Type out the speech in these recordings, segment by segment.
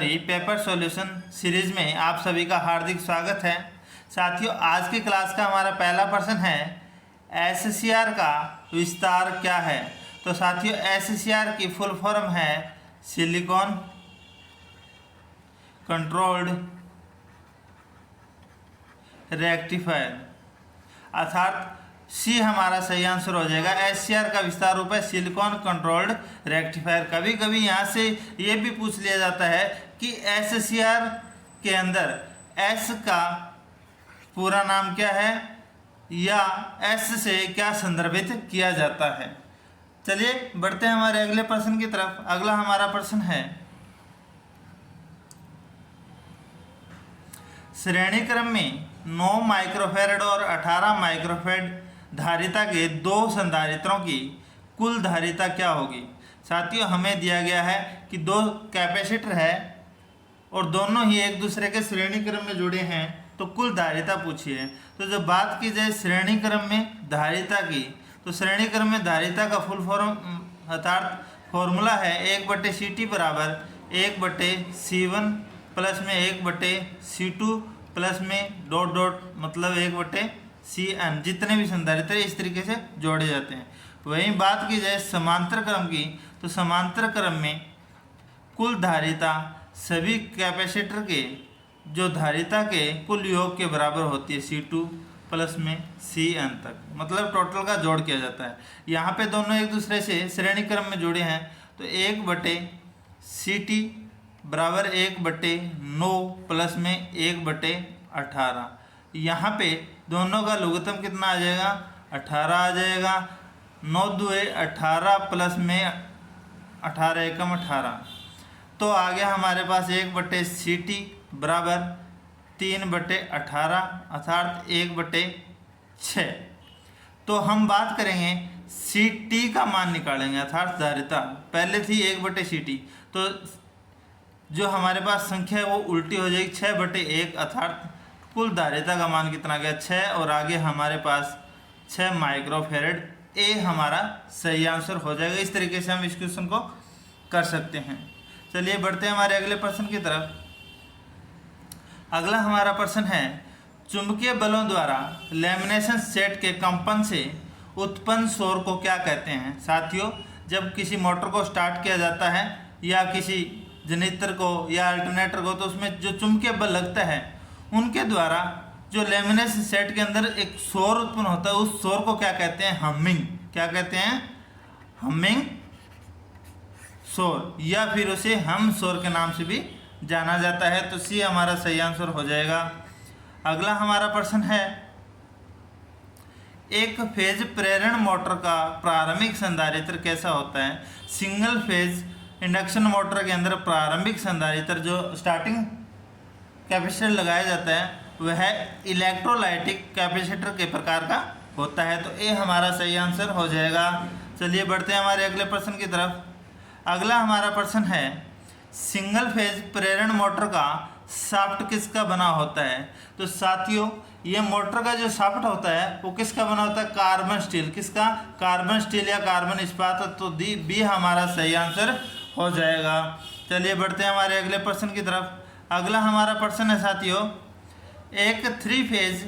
Theory paper solution series में आप सभी का हार्दिक स्वागत है। साथियों, आज की क्लास का हमारा पहला प्रश्न है एससीआर का विस्तार क्या है। तो साथियों, एससीआर की फुल फॉर्म है सिलिकॉन कंट्रोल्ड रेक्टिफायर, अर्थात सी हमारा सही आंसर हो जाएगा। एससीआर का विस्तार रूप है सिलिकॉन कंट्रोल्ड रेक्टिफायर। कभी कभी यहाँ से ये भी पूछ लिया जाता है कि एससीआर के अंदर एस का पूरा नाम क्या है या एस से क्या संदर्भित किया जाता है। चलिए बढ़ते हैं हमारे अगले प्रश्न की तरफ। अगला हमारा प्रश्न है श्रेणी क्रम में 9 माइक्रोफैरड और 18 माइक्रोफैरड धारिता के दो संधारित्रों की कुल धारिता क्या होगी। साथियों, हमें दिया गया है कि दो कैपेसिटर है और दोनों ही एक दूसरे के श्रेणी क्रम में जुड़े हैं, तो कुल धारिता पूछी है। तो जब बात की जाए श्रेणी क्रम में धारिता की, तो श्रेणी क्रम में धारिता का फुल फॉर्म अर्थात फॉर्मूला है 1/CT बराबर 1/C1 प्लस में 1/C2 प्लस में डॉट डॉट मतलब 1/CN। जितने भी संधारित्र इस तरीके से जोड़े जाते हैं। वहीं बात की जाए समांतर क्रम की, तो समांतर क्रम में कुल धारिता सभी कैपेसिटर के जो धारिता के कुल योग के बराबर होती है C2 प्लस में CN तक, मतलब टोटल का जोड़ किया जाता है। यहाँ पे दोनों एक दूसरे से श्रेणी क्रम में जुड़े हैं, तो 1/CT बराबर 1/9 प्लस में 1/18। यहाँ पे दोनों का लघुत्तम कितना आ जाएगा, 18 आ जाएगा। 9 दूए 18 प्लस में 18 एकम 18, तो आ गया हमारे पास 1/CT बराबर 3/18 अर्थात 1/6। तो हम बात करेंगे CT का मान निकालेंगे अर्थात धारिता। पहले थी 1/CT, तो जो हमारे पास संख्या है वो उल्टी हो जाएगी 6/1 अर्थात कुल धारिता का मान कितना गया 6, और आगे हमारे पास 6 माइक्रोफैरड। ए हमारा सही आंसर हो जाएगा। इस तरीके से हम इस क्वेश्चन को कर सकते हैं। चलिए बढ़ते हैं हमारे अगले प्रश्न की तरफ। अगला हमारा प्रश्न है चुंबकीय बलों द्वारा लैमिनेशन सेट के कंपन से उत्पन्न शोर को क्या कहते हैं। साथियों, जब किसी मोटर को स्टार्ट किया जाता है या किसी जनरेटर को या अल्टरनेटर को, तो उसमें जो चुंबकीय बल लगता है उनके द्वारा जो लैमिनेशन सेट के अंदर एक शोर उत्पन्न होता है, उस शोर को क्या कहते हैं, हमिंग। क्या कहते हैं, हमिंग शोर, या फिर उसे हम शोर के नाम से भी जाना जाता है। तो सी हमारा सही आंसर हो जाएगा। अगला हमारा प्रश्न है एक फेज प्रेरण मोटर का प्रारंभिक संधारित्र कैसा होता है। सिंगल फेज इंडक्शन मोटर के अंदर प्रारंभिक संधारित्र जो स्टार्टिंग कैपेसिटर लगाया जाता है वह इलेक्ट्रोलाइटिक कैपेसिटर के प्रकार का होता है। तो ए हमारा सही आंसर हो जाएगा। चलिए बढ़ते हैं हमारे अगले प्रश्न की तरफ। अगला हमारा प्रश्न है सिंगल फेज प्रेरण मोटर का शाफ्ट किसका बना होता है। तो साथियों, ये मोटर का जो शाफ्ट होता है वो किसका बना होता है, कार्बन स्टील। किसका, कार्बन स्टील या कार्बन इस्पात। तो बी हमारा सही आंसर हो जाएगा। चलिए बढ़ते हैं हमारे अगले प्रश्न की तरफ। अगला हमारा प्रश्न है साथियों एक 3 फेज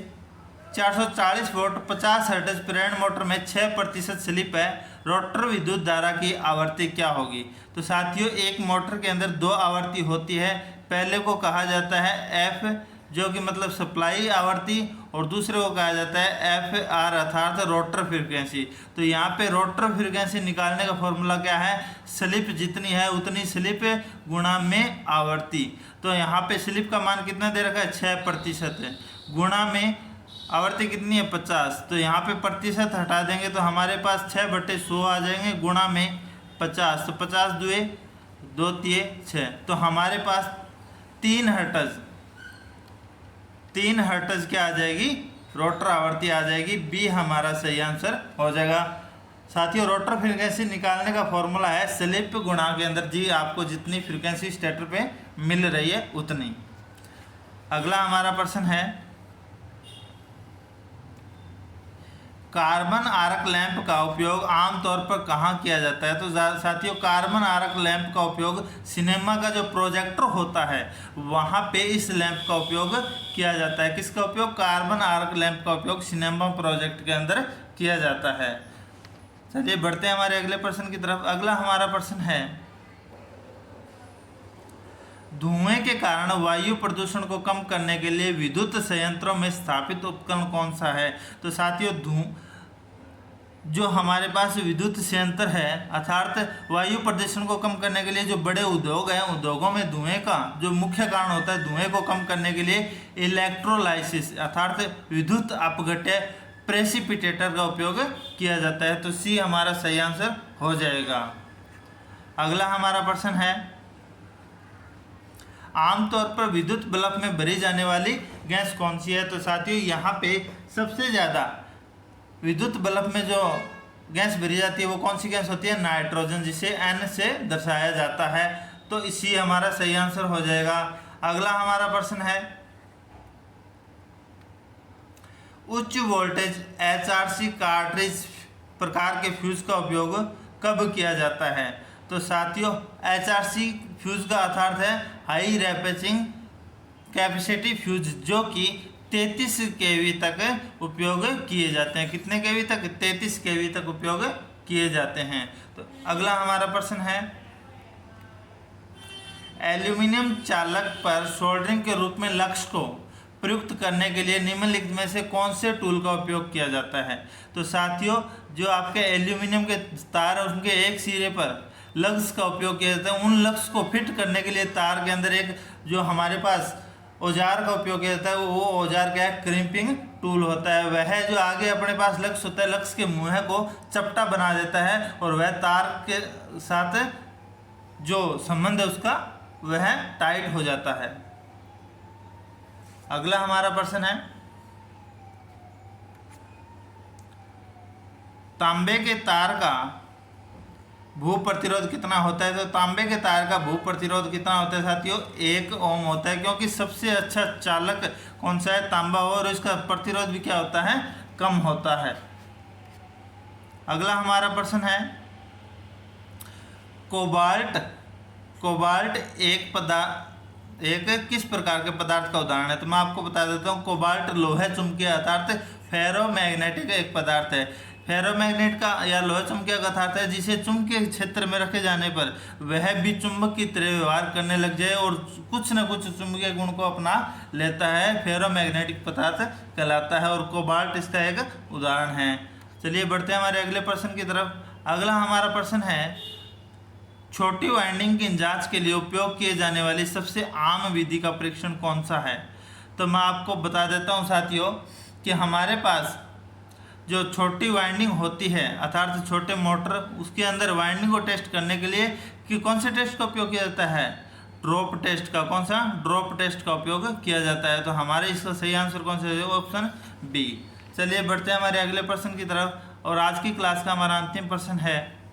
440 वोल्ट 50 हर्ट्ज प्रेरण मोटर में 6% स्लिप है, रोटर विद्युत धारा की आवृत्ति क्या होगी। तो साथियों, एक मोटर के अंदर दो आवृत्ति होती है। पहले को कहा जाता है एफ जो कि मतलब सप्लाई आवृत्ति, और दूसरे को कहा जाता है FR अर्थात रोटर फ्रीक्वेंसी। तो यहाँ पे रोटर फ्रीक्वेंसी निकालने का फॉर्मूला क्या है, स्लिप जितनी है उतनी स्लिप गुणा में आवृत्ति। तो यहाँ पे स्लिप का मान कितना दे रखा है, 6% है, गुणा में आवृत्ति कितनी है 50। तो यहाँ पे प्रतिशत हटा देंगे तो हमारे पास 6/100 आ जाएंगे, गुणा में 50। तो 50 दुए 2 तिये 6, तो हमारे पास 3 हर्ट्ज क्या आ जाएगी, रोटर आवृत्ति आ जाएगी। बी हमारा सही आंसर हो जाएगा। साथियों, रोटर फ्रीक्वेंसी निकालने का फॉर्मूला है स्लिप गुणा के अंदर जी आपको जितनी फ्रीक्वेंसी स्टेटर पे मिल रही है उतनी। अगला हमारा प्रश्न है कार्बन आर्क लैंप का उपयोग आमतौर पर कहाँ किया जाता है? तो साथियों, कार्बन आर्क लैंप का उपयोग सिनेमा का जो प्रोजेक्टर होता है वहाँ पे इस लैंप का उपयोग किया जाता है। किसका उपयोग? कार्बन आर्क लैंप का उपयोग सिनेमा प्रोजेक्ट के अंदर किया जाता है। चलिए बढ़ते हैं हमारे अगले प्रश्न की तरफ। अगला हमारा प्रश्न है, धुएं के कारण वायु प्रदूषण को कम करने के लिए विद्युत संयंत्रों में स्थापित उपकरण कौन सा है? तो साथियों, जो हमारे पास विद्युत संयंत्र है अर्थात वायु प्रदूषण को कम करने के लिए जो बड़े उद्योग हैं, उद्योगों में धुएं का जो मुख्य कारण होता है, धुएं को कम करने के लिए इलेक्ट्रोलाइसिस अर्थात विद्युत अपघट्य प्रेसिपिटेटर का उपयोग किया जाता है। तो सी हमारा सही आंसर हो जाएगा। अगला हमारा प्रश्न है, आमतौर पर विद्युत बल्ब में भरी जाने वाली गैस कौन सी है? तो साथियों, यहाँ पे सबसे ज़्यादा विद्युत बल्ब में जो गैस भरी जाती है वो कौन सी गैस होती है? नाइट्रोजन, जिसे N से दर्शाया जाता है। तो इसी हमारा सही आंसर हो जाएगा। अगला हमारा प्रश्न है, उच्च वोल्टेज HRC कार्ट्रिज प्रकार के फ्यूज का उपयोग कब किया जाता है? तो साथियों, HRC फ्यूज का अर्थ है हाई रैपेचिंग कैपेसिटी फ्यूज, जो कि 33 केवी तक उपयोग किए जाते हैं। कितने केवी तक? 33 केवी तक उपयोग किए जाते हैं। तो अगला हमारा प्रश्न है, एल्यूमिनियम चालक पर सोल्डरिंग के रूप में लक्स को प्रयुक्त करने के लिए निम्नलिखित में से कौन से टूल का उपयोग किया जाता है? तो साथियों, जो आपके एल्यूमिनियम के तार है उनके एक सिरे पर लग्स का उपयोग किया जाता है। उन लग्स को फिट करने के लिए तार के अंदर एक जो हमारे पास औजार का उपयोग किया जाता है, वो औजार क्या है? क्रिम्पिंग टूल होता है। वह जो आगे अपने पास लक्स होता है, लक्स के मुँह को चपटा बना देता है और वह तार के साथ जो संबंध है उसका वह टाइट हो जाता है। अगला हमारा प्रश्न है, तांबे के तार का भू प्रतिरोध कितना होता है? तो तांबे के तार का भू प्रतिरोध कितना होता है साथियों? 1 ओम होता है, क्योंकि सबसे अच्छा चालक कौन सा है? तांबा, और इसका प्रतिरोध भी क्या होता है? कम होता है। अगला हमारा प्रश्न है, कोबाल्ट एक किस प्रकार के पदार्थ का उदाहरण है? तो मैं आपको बता देता हूँ, कोबाल्ट लोहे चुंबकीय अर्थात फेरोमैग्नेटिक एक पदार्थ है। फेरोमैग्नेट का या लोहा चुंबकीय का अर्थ है जिसे चुंबकीय क्षेत्र में रखे जाने पर वह भी चुंबक की तरह व्यवहार करने लग जाए और कुछ न कुछ चुंबकीय गुण को अपना लेता है, फेरोमैग्नेटिक पदार्थ कहलाता है, और कोबाल्ट इसका एक उदाहरण है। चलिए बढ़ते हैं हमारे अगले प्रश्न की तरफ। अगला हमारा प्रश्न है, छोटी वाइंडिंग की जांच के लिए उपयोग किए जाने वाली सबसे आम विधि का परीक्षण कौन सा है? तो मैं आपको बता देता हूँ साथियों कि हमारे पास जो छोटी वाइंडिंग होती है अर्थात छोटे मोटर, उसके अंदर वाइंडिंग को टेस्ट करने के लिए कि कौन से टेस्ट का उपयोग किया जाता है? ड्रॉप टेस्ट का। कौन सा? ड्रॉप टेस्ट का उपयोग किया जाता है। तो हमारे इसका सही आंसर कौन सा है? Option B. चलिए बढ़ते हैं हमारे अगले प्रश्न की तरफ, और आज की क्लास का हमारा अंतिम प्रश्न है,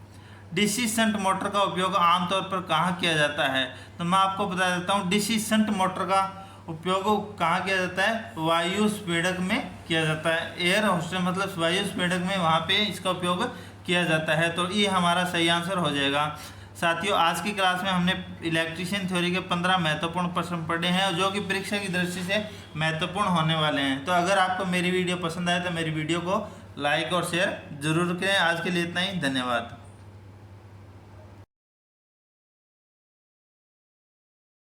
डीसी शंट मोटर का उपयोग आमतौर पर कहाँ किया जाता है? तो मैं आपको बता देता हूँ, डीसी शंट मोटर का उपयोग कहाँ किया जाता है? वायु स्फीडक में किया जाता है। एयर होस्टेस मतलब वायु स्फीडक में, वहाँ पे इसका उपयोग किया जाता है। तो ये हमारा सही आंसर हो जाएगा। साथियों, आज की क्लास में हमने इलेक्ट्रिशियन थ्योरी के 15 महत्वपूर्ण प्रश्न पढ़े हैं जो कि परीक्षा की दृष्टि से महत्वपूर्ण होने वाले हैं। तो अगर आपको मेरी वीडियो पसंद आए तो मेरी वीडियो को लाइक और शेयर जरूर करें। आज के लिए इतना ही, धन्यवाद।